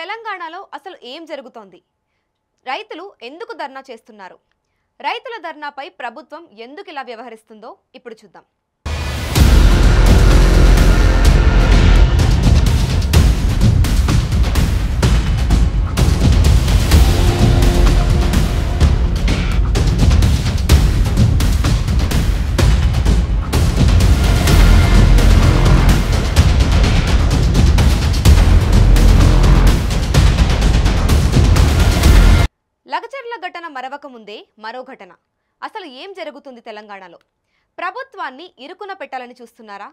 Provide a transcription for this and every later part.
తెలంగాణలో అసలు ఏం జరుగుతోంది? రైతులు ఎందుకు ధర్నా చేస్తున్నారు? రైతుల ధర్నాపై ప్రభుత్వం ఎందుకు ఇలా వ్యవహరిస్తుందో ఇప్పుడు చూద్దాం. లగచర్ల ఘటన మరవక ముందే మరో ఘటన. అసలు ఏం జరుగుతుంది తెలంగాణలో? ప్రభుత్వాన్ని ఇరుకున పెట్టాలని చూస్తున్నారా,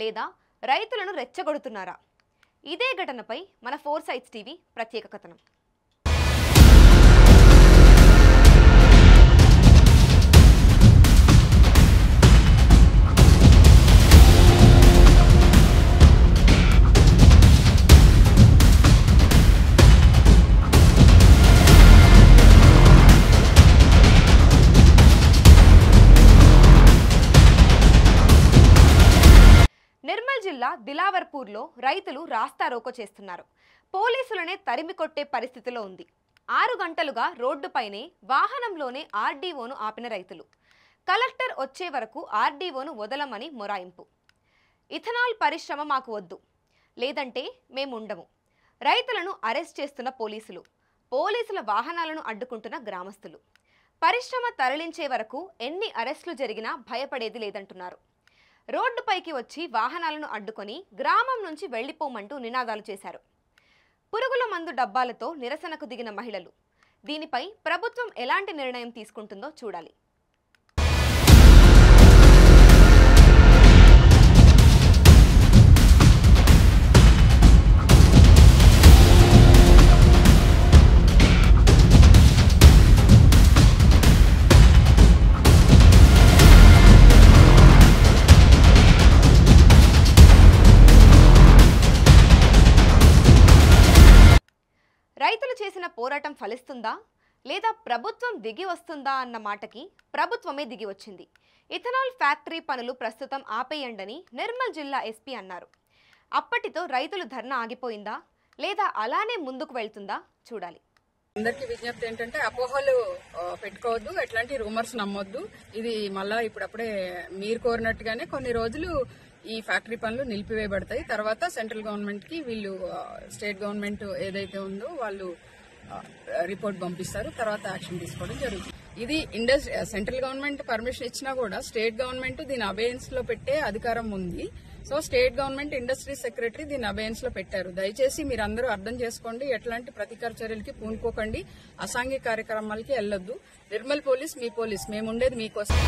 లేదా రైతులను రెచ్చగొడుతున్నారా? ఇదే ఘటనపై మన 4 సైట్స్ టీవీ ప్రత్యేక కథనం. నిర్మల్ జిల్లా దిలావర్పూర్లో రైతులు రాస్తారోకో చేస్తున్నారు. పోలీసులనే తరిమి కొట్టే పరిస్థితిలో ఉంది. 6 గంటలుగా రోడ్డుపైనే వాహనంలోనే ఆర్డీఓను ఆపిన రైతులు. కలెక్టర్ వచ్చే వరకు ఆర్డీఓను వదలమని మొరాయింపు. ఇథనాల్ పరిశ్రమ మాకు వద్దు, లేదంటే మేముండము. రైతులను అరెస్ట్ చేస్తున్న పోలీసులు, పోలీసుల వాహనాలను అడ్డుకుంటున్న గ్రామస్తులు. పరిశ్రమ తరలించే వరకు ఎన్ని అరెస్టులు జరిగినా భయపడేది లేదంటున్నారు. రోడ్డుపైకి వచ్చి వాహనాలను అడ్డుకొని గ్రామం నుంచి వెళ్లిపోమంటూ నినాదాలు చేశారు. పురుగుల మందు డబ్బాలతో నిరసనకు దిగిన మహిళలు. దీనిపై ప్రభుత్వం ఎలాంటి నిర్ణయం తీసుకుంటుందో చూడాలి. రైతులు చేసిన పోరాటం ఫలిస్తుందా, లేదా ప్రభుత్వం దిగి వస్తుందా అన్న మాటకి ప్రభుత్వమే దిగి వచ్చింది. ఇథనాల్ ఫ్యాక్టరీ పనులు ప్రస్తుతం ఆపేయండని నిర్మల్ జిల్లా ఎస్పీ అన్నారు. అప్పటితో రైతులు ధర్నా ఆగిపోయిందా, లేదా అలానే ముందుకు వెళ్తుందా చూడాలి. అందరికి విజ్ఞప్తి ఏంటంటే అపోహలు పెట్టుకోవద్దు, ఎట్లాంటి రూమర్స్ నమ్మొద్దు. ఇది మళ్ళా ఇప్పుడప్పుడే మీరు కోరినట్టుగానే కొన్ని రోజులు ఈ ఫ్యాక్టరీ పనులు నిలిపివేయబడతాయి. తర్వాత సెంట్రల్ గవర్నమెంట్ కి వీళ్ళు స్టేట్ గవర్నమెంట్ ఏదైతే ఉందో వాళ్ళు రిపోర్ట్ పంపిస్తారు. తర్వాత యాక్షన్ తీసుకోవడం జరుగుతుంది. ఇది సెంట్రల్ గవర్నమెంట్ పర్మిషన్ ఇచ్చినా కూడా స్టేట్ గవర్నమెంట్ దీని అబేయన్స్ లో పెట్టే అధికారం ఉంది. So state government industry secretary దీని అబేయన్స్ లో పెట్టారు. దయచేసి మీరందరూ అర్థం చేసుకోండి. ఎట్లాంటి ప్రతీకార చర్యలకి పూనుకోకండి, అసాంఘిక కార్యక్రమాలకి వెళ్లొద్దు. నిర్మల్ పోలీస్ మీ పోలీస్, మేముండేది మీకోసం.